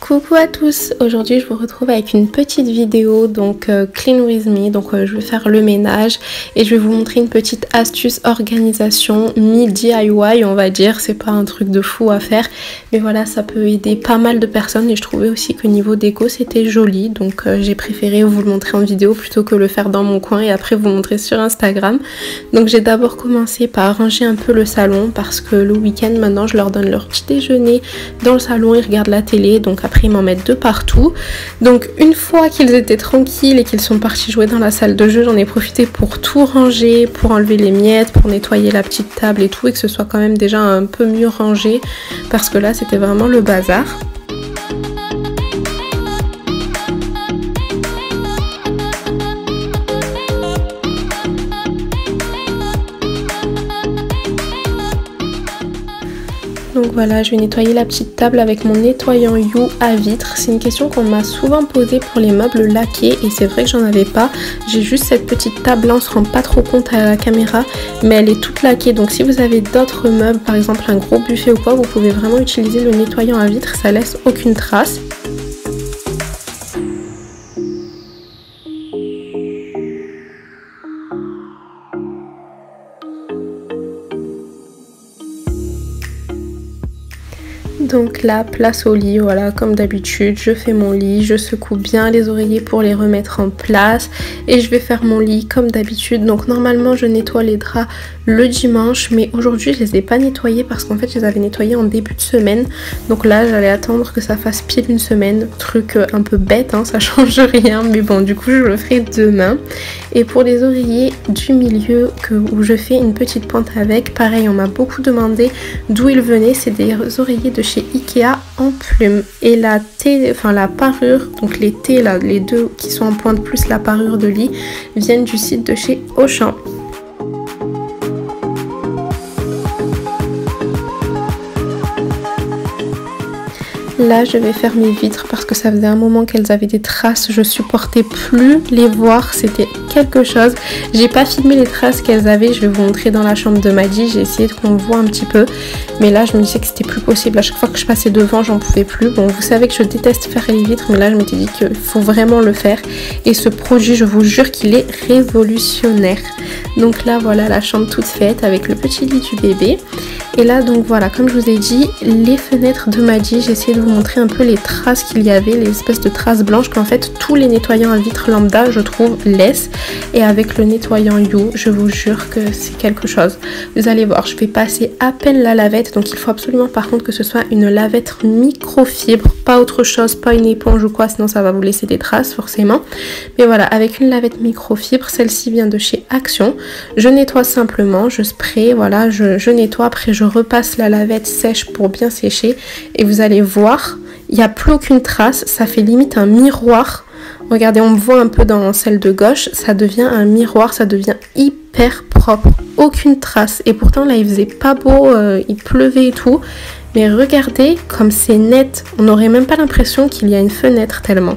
Coucou à tous, aujourd'hui je vous retrouve avec une petite vidéo donc clean with me, donc je vais faire le ménage et je vais vous montrer une petite astuce organisation mi-DIY on va dire, c'est pas un truc de fou à faire mais voilà ça peut aider pas mal de personnes et je trouvais aussi que niveau déco c'était joli donc j'ai préféré vous le montrer en vidéo plutôt que le faire dans mon coin et après vous montrer sur Instagram. Donc j'ai d'abord commencé par ranger un peu le salon parce que le week-end maintenant je leur donne leur petit déjeuner dans le salon, ils regardent la télé donc après ils m'en mettent de partout. Donc une fois qu'ils étaient tranquilles et qu'ils sont partis jouer dans la salle de jeu, j'en ai profité pour tout ranger, pour enlever les miettes, pour nettoyer la petite table et tout et que ce soit quand même déjà un peu mieux rangé parce que là c'était vraiment le bazar. Donc voilà, je vais nettoyer la petite table avec mon nettoyant You à vitre. C'est une question qu'on m'a souvent posée pour les meubles laqués et c'est vrai que j'en avais pas. J'ai juste cette petite table là, on se rend pas trop compte à la caméra, mais elle est toute laquée. Donc si vous avez d'autres meubles, par exemple un gros buffet ou quoi, vous pouvez vraiment utiliser le nettoyant à vitre, ça laisse aucune trace. Donc là, place au lit, voilà, comme d'habitude, je fais mon lit, je secoue bien les oreillers pour les remettre en place et je vais faire mon lit comme d'habitude. Donc normalement, je nettoie les draps le dimanche, mais aujourd'hui, je les ai pas nettoyés parce qu'en fait, je les avais nettoyés en début de semaine. Donc là, j'allais attendre que ça fasse pile une semaine, truc un peu bête, hein, ça change rien, mais bon, du coup, je le ferai demain. Et pour les oreillers du milieu où je fais une petite pointe avec, pareil, on m'a beaucoup demandé d'où ils venaient, c'est des oreillers de chez Ikea en plume et la parure, donc les T là, les deux qui sont en pointe plus la parure de lit viennent du site de chez Auchan. Là je vais faire mes vitres parce que ça faisait un moment qu'elles avaient des traces, je supportais plus les voir, c'était quelque chose. J'ai pas filmé les traces qu'elles avaient, je vais vous montrer dans la chambre de Maddy, j'ai essayé qu'on voit un petit peu. Mais là je me disais que c'était plus possible, à chaque fois que je passais devant j'en pouvais plus. Bon vous savez que je déteste faire les vitres mais là je m'étais dit qu'il faut vraiment le faire. Et ce produit je vous jure qu'il est révolutionnaire. Donc là voilà la chambre toute faite avec le petit lit du bébé. Et là donc voilà comme je vous ai dit les fenêtres de Maddy, j'ai essayé de vous montrer un peu les traces qu'il y avait, les espèces de traces blanches qu'en fait tous les nettoyants à vitre lambda je trouve laissent. Et avec le nettoyant You je vous jure que c'est quelque chose. Vous allez voir je vais passer à peine la lavette, donc il faut absolument par contre que ce soit une lavette microfibre, pas autre chose, pas une éponge ou quoi sinon ça va vous laisser des traces forcément. Mais voilà avec une lavette microfibre, celle-ci vient de chez Action. Je nettoie simplement, je spray, voilà je nettoie, après je repasse la lavette sèche pour bien sécher et vous allez voir il n'y a plus aucune trace, ça fait limite un miroir. Regardez, on me voit un peu dans celle de gauche, ça devient un miroir, ça devient hyper propre, aucune trace. Et pourtant là il faisait pas beau, il pleuvait et tout, mais regardez comme c'est net, on n'aurait même pas l'impression qu'il y a une fenêtre tellement.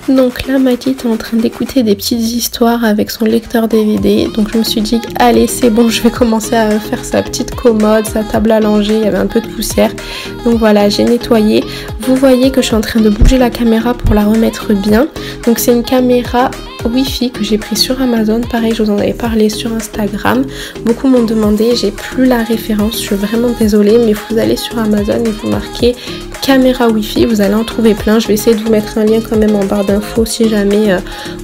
Donc là Maddy est en train d'écouter des petites histoires avec son lecteur DVD. Donc je me suis dit allez c'est bon, je vais commencer à faire sa petite commode, sa table à langer, il y avait un peu de poussière. Donc voilà j'ai nettoyé. Vous voyez que je suis en train de bouger la caméra pour la remettre bien. Donc c'est une caméra Wi-Fi que j'ai pris sur Amazon, pareil je vous en avais parlé sur Instagram. Beaucoup m'ont demandé, j'ai plus la référence, je suis vraiment désolée mais vous allez sur Amazon et vous marquez caméra Wi-Fi, vous allez en trouver plein. Je vais essayer de vous mettre un lien quand même en barre d'infos si jamais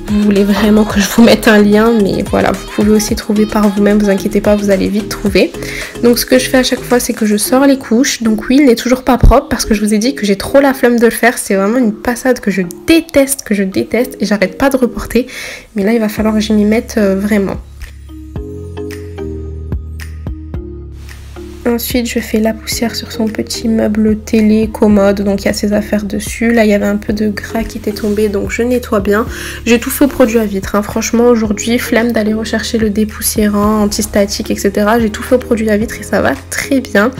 vous voulez vraiment que je vous mette un lien, mais voilà vous pouvez aussi trouver par vous-même, vous inquiétez pas, vous allez vite trouver. Donc ce que je fais à chaque fois c'est que je sors les couches. Donc oui il n'est toujours pas propre parce que je vous ai dit que j'ai trop la flemme de le faire, c'est vraiment une passade que je déteste et j'arrête pas de reporter, mais là il va falloir que je m'y mette vraiment. Ensuite, je fais la poussière sur son petit meuble télé commode, donc il y a ses affaires dessus. Là, il y avait un peu de gras qui était tombé, donc je nettoie bien. J'ai tout fait au produit à vitre, hein. Franchement, aujourd'hui, flemme d'aller rechercher le dépoussiérant, antistatique, etc. J'ai tout fait au produit à vitre et ça va très bien.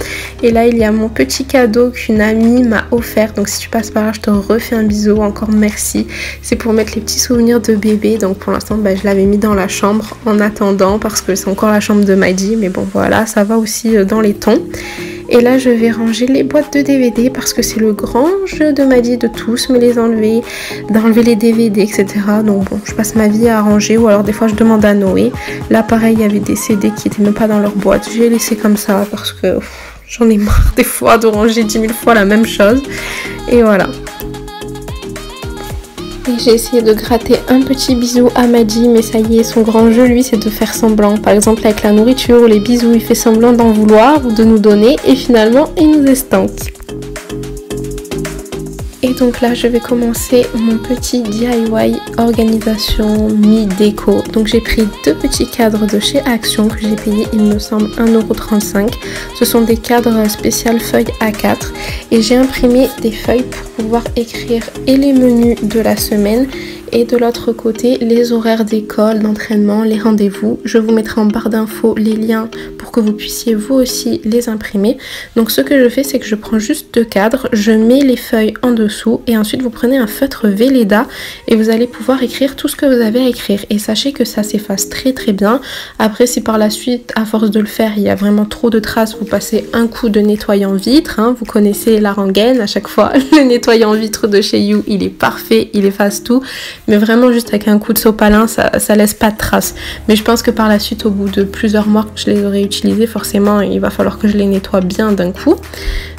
Et là, il y a mon petit cadeau qu'une amie m'a offert. Donc si tu passes par là, je te refais un bisou, encore merci. C'est pour mettre les petits souvenirs de bébé. Donc pour l'instant, bah, je l'avais mis dans la chambre en attendant parce que c'est encore la chambre de Maddie. Mais bon, voilà, ça va aussi dans les tons. Et là je vais ranger les boîtes de DVD parce que c'est le grand jeu de Maddie de tous me les enlever, d'enlever les DVD, etc. Donc bon, je passe ma vie à ranger ou alors des fois je demande à Noé. Là pareil, il y avait des CD qui étaient même pas dans leur boîte, j'ai laissé comme ça parce que j'en ai marre des fois de ranger 10 000 fois la même chose. Et voilà. Et j'ai essayé de gratter un petit bisou à Maddie, mais ça y est, son grand jeu, lui, c'est de faire semblant. Par exemple, avec la nourriture ou les bisous, il fait semblant d'en vouloir ou de nous donner, et finalement, il nous estanque. Et donc là, je vais commencer mon petit DIY organisation mi-déco. Donc j'ai pris deux petits cadres de chez Action que j'ai payé, il me semble, 1,35 €. Ce sont des cadres spécial feuilles A4. Et j'ai imprimé des feuilles pour pouvoir écrire et les menus de la semaine et de l'autre côté les horaires d'école, d'entraînement, les rendez-vous. Je vous mettrai en barre d'infos les liens pour que vous puissiez vous aussi les imprimer. Donc ce que je fais, c'est que je prends juste deux cadres, je mets les feuilles en dessous et ensuite vous prenez un feutre Velleda et vous allez pouvoir écrire tout ce que vous avez à écrire. Et sachez que ça s'efface très très bien. Après, si par la suite, à force de le faire, il y a vraiment trop de traces, vous passez un coup de nettoyant vitre, hein. Vous connaissez la rengaine, à chaque fois le nettoyant vitre de chez You, il est parfait, il efface tout. Mais vraiment juste avec un coup de sopalin, ça laisse pas de traces. Mais je pense que par la suite, au bout de plusieurs mois que je les aurai utilisés, forcément il va falloir que je les nettoie bien d'un coup.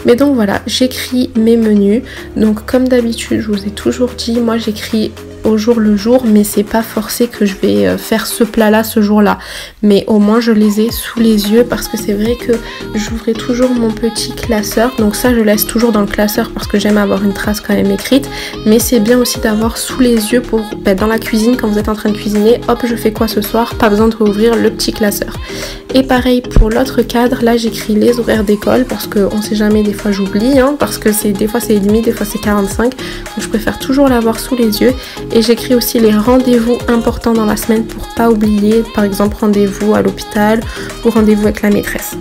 Mais donc voilà, j'écris mes menus. Donc comme d'habitude, je vous ai toujours dit, moi j'écris au jour le jour, mais c'est pas forcé que je vais faire ce plat là ce jour là, mais au moins je les ai sous les yeux parce que c'est vrai que j'ouvrais toujours mon petit classeur, donc ça je laisse toujours dans le classeur parce que j'aime avoir une trace quand même écrite, mais c'est bien aussi d'avoir sous les yeux pour dans la cuisine, quand vous êtes en train de cuisiner, hop, je fais quoi ce soir, pas besoin de rouvrir le petit classeur. Et pareil pour l'autre cadre, là j'écris les horaires d'école parce que on sait jamais, des fois j'oublie, hein, parce que des fois c'est demi, des fois c'est 45, donc je préfère toujours l'avoir sous les yeux. Et j'écris aussi les rendez-vous importants dans la semaine pour pas oublier, par exemple rendez-vous à l'hôpital ou rendez-vous avec la maîtresse.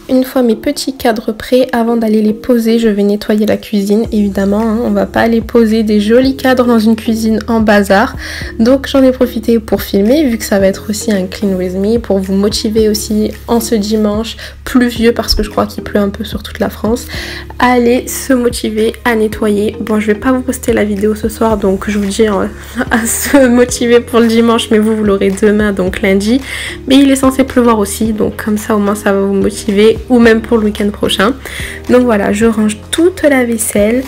Une fois mes petits cadres prêts, avant d'aller les poser, je vais nettoyer la cuisine. Évidemment, hein, on va pas aller poser des jolis cadres dans une cuisine en bazar. Donc j'en ai profité pour filmer, vu que ça va être aussi un clean with me, pour vous motiver aussi en ce dimanche pluvieux, parce que je crois qu'il pleut un peu sur toute la France, à aller se motiver à nettoyer. Bon, je vais pas vous poster la vidéo ce soir, donc je vous dis à se motiver pour le dimanche, mais vous l'aurez demain, donc lundi. Mais il est censé pleuvoir aussi, donc comme ça au moins ça va vous motiver, ou même pour le week-end prochain. Donc voilà, je range toute la vaisselle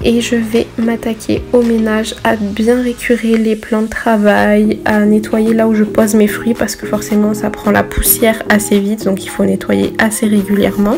et je vais m'attaquer au ménage, à bien récurer les plans de travail, à nettoyer là où je pose mes fruits parce que forcément ça prend la poussière assez vite, donc il faut nettoyer assez régulièrement.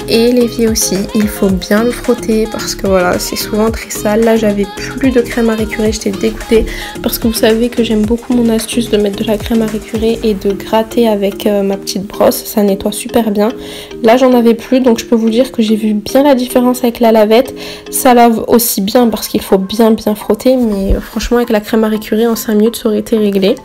Et l'évier aussi, il faut bien le frotter parce que voilà, c'est souvent très sale. Là, j'avais plus de crème à récurer, j'étais dégoûtée parce que vous savez que j'aime beaucoup mon astuce de mettre de la crème à récurer et de gratter avec ma petite brosse. Ça nettoie super bien. Là, j'en avais plus, donc je peux vous dire que j'ai vu bien la différence avec la lavette. Ça lave aussi bien parce qu'il faut bien frotter, mais franchement, avec la crème à récurer, en 5 minutes, ça aurait été réglé.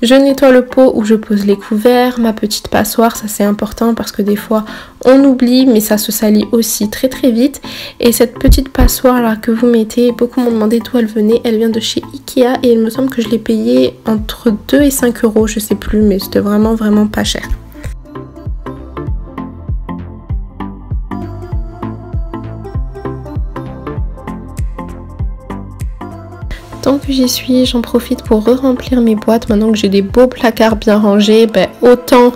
Je nettoie le pot où je pose les couverts, ma petite passoire, ça c'est important parce que des fois, on oublie, mais ça se salit aussi très vite. Et cette petite passoire là que vous mettez, beaucoup m'ont demandé d'où elle venait. Elle vient de chez Ikea et il me semble que je l'ai payée entre 2 et 5 €, je sais plus, mais c'était vraiment pas cher. tant que j'y suis, j'en profite pour re-remplir mes boîtes. Maintenant que j'ai des beaux placards bien rangés, autant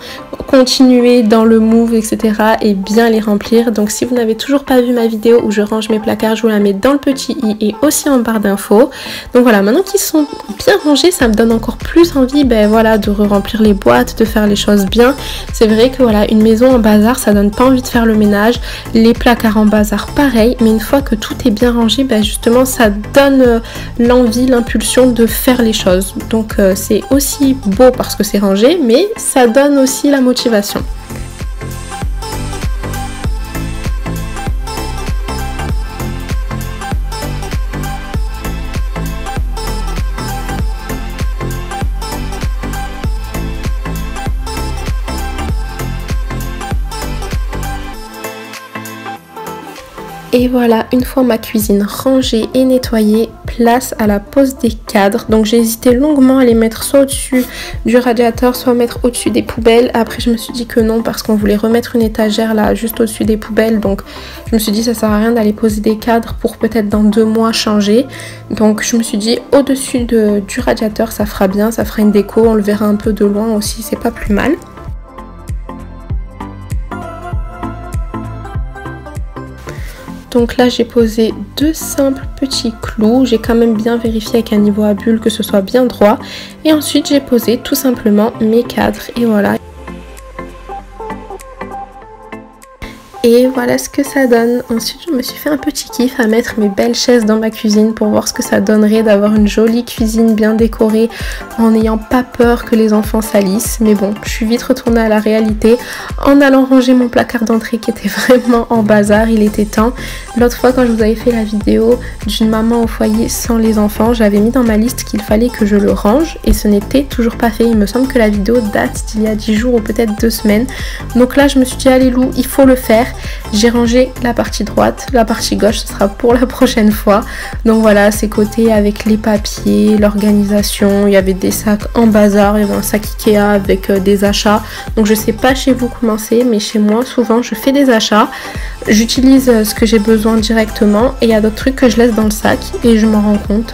continuer dans le move, etc. et bien les remplir. Donc si vous n'avez toujours pas vu ma vidéo où je range mes placards, je vous la mets dans le petit i et aussi en barre d'infos. Donc voilà, maintenant qu'ils sont bien rangés, ça me donne encore plus envie voilà, de re-remplir les boîtes, de faire les choses bien. C'est vrai que voilà, une maison en bazar, ça donne pas envie de faire le ménage. Les placards en bazar, pareil. Mais une fois que tout est bien rangé, justement, ça donne l'envie, l'impulsion de faire les choses. Donc c'est aussi beau parce que c'est rangé, mais ça donne aussi la motivation. Et voilà, une fois ma cuisine rangée et nettoyée, place à la pose des cadres. Donc j'ai hésité longuement à les mettre soit au-dessus du radiateur, soit mettre au-dessus des poubelles. Après je me suis dit que non, parce qu'on voulait remettre une étagère là juste au-dessus des poubelles. Donc je me suis dit ça sert à rien d'aller poser des cadres pour peut-être dans 2 mois changer. Donc je me suis dit au-dessus du radiateur ça fera bien, ça fera une déco, on le verra un peu de loin aussi, c'est pas plus mal. Donc là j'ai posé 2 simples petits clous, j'ai quand même bien vérifié avec un niveau à bulle que ce soit bien droit. Et ensuite j'ai posé tout simplement mes cadres et voilà. Et voilà ce que ça donne. Ensuite je me suis fait un petit kiff à mettre mes belles chaises dans ma cuisine pour voir ce que ça donnerait d'avoir une jolie cuisine bien décorée en n'ayant pas peur que les enfants salissent. Mais bon, je suis vite retournée à la réalité en allant ranger mon placard d'entrée qui était vraiment en bazar, il était temps. L'autre fois quand je vous avais fait la vidéo d'une maman au foyer sans les enfants, j'avais mis dans ma liste qu'il fallait que je le range et ce n'était toujours pas fait. Il me semble que la vidéo date d'il y a 10 jours ou peut-être 2 semaines. Donc là je me suis dit allez Lou, il faut le faire. J'ai rangé la partie droite, la partie gauche ce sera pour la prochaine fois. Donc voilà, ces côtés avec les papiers, l'organisation, il y avait des sacs en bazar, il y avait un sac Ikea avec des achats. Donc je sais pas chez vous comment c'est, mais chez moi souvent je fais des achats, j'utilise ce que j'ai besoin directement et il y a d'autres trucs que je laisse dans le sac et je m'en rends compte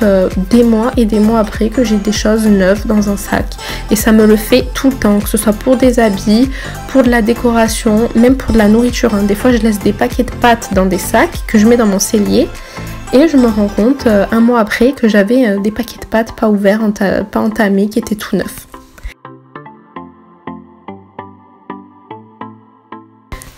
des mois et des mois après que j'ai des choses neuves dans un sac. Et ça me le fait tout le temps, que ce soit pour des habits, pour de la décoration, même pour de la nourriture. Des fois je laisse des paquets de pâtes dans des sacs que je mets dans mon cellier et je me rends compte 1 mois après que j'avais des paquets de pâtes pas ouverts, pas entamés, qui étaient tout neufs.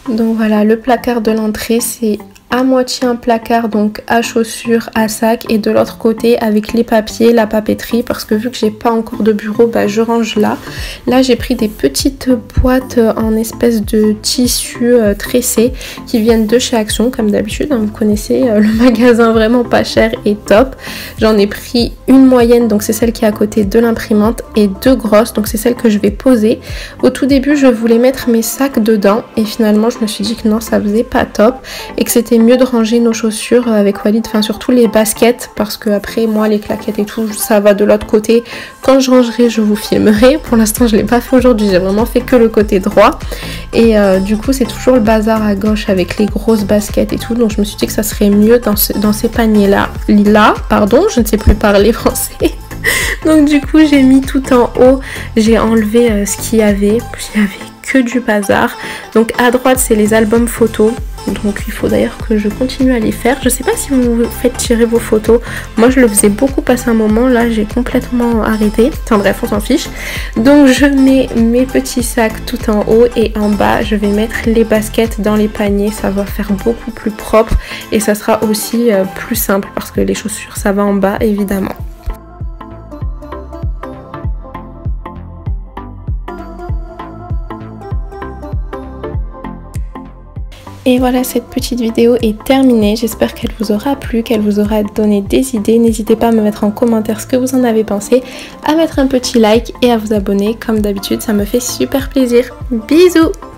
Donc voilà, le placard de l'entrée c'est à moitié un placard donc à chaussures, à sac, et de l'autre côté avec les papiers, la papeterie, parce que vu que j'ai pas encore de bureau, je range là. Là j'ai pris des petites boîtes en espèce de tissu tressé qui viennent de chez Action comme d'habitude, vous connaissez le magasin vraiment pas cher et top. J'en ai pris une moyenne, donc c'est celle qui est à côté de l'imprimante, et 2 grosses, donc c'est celle que je vais poser. Au tout début je voulais mettre mes sacs dedans et finalement je me suis dit que non, ça faisait pas top et que c'était mieux de ranger nos chaussures avec Walid, enfin surtout les baskets, parce que après moi les claquettes et tout ça va de l'autre côté. Quand je rangerai je vous filmerai. Pour l'instant je l'ai pas fait aujourd'hui, j'ai vraiment fait que le côté droit et du coup c'est toujours le bazar à gauche avec les grosses baskets et tout, donc je me suis dit que ça serait mieux dans ces paniers là, pardon, je ne sais plus parler français. Donc du coup j'ai mis tout en haut, j'ai enlevé ce qu'il y avait, que du bazar. Donc à droite c'est les albums photos, donc il faut d'ailleurs que je continue à les faire. Je sais pas si vous faites tirer vos photos, moi je le faisais beaucoup passer un moment, là j'ai complètement arrêté, enfin bref on s'en fiche. Donc je mets mes petits sacs tout en haut et en bas je vais mettre les baskets dans les paniers, ça va faire beaucoup plus propre et ça sera aussi plus simple parce que les chaussures ça va en bas évidemment. Et voilà, cette petite vidéo est terminée, j'espère qu'elle vous aura plu, qu'elle vous aura donné des idées. N'hésitez pas à me mettre en commentaire ce que vous en avez pensé, à mettre un petit like et à vous abonner comme d'habitude, ça me fait super plaisir. Bisous!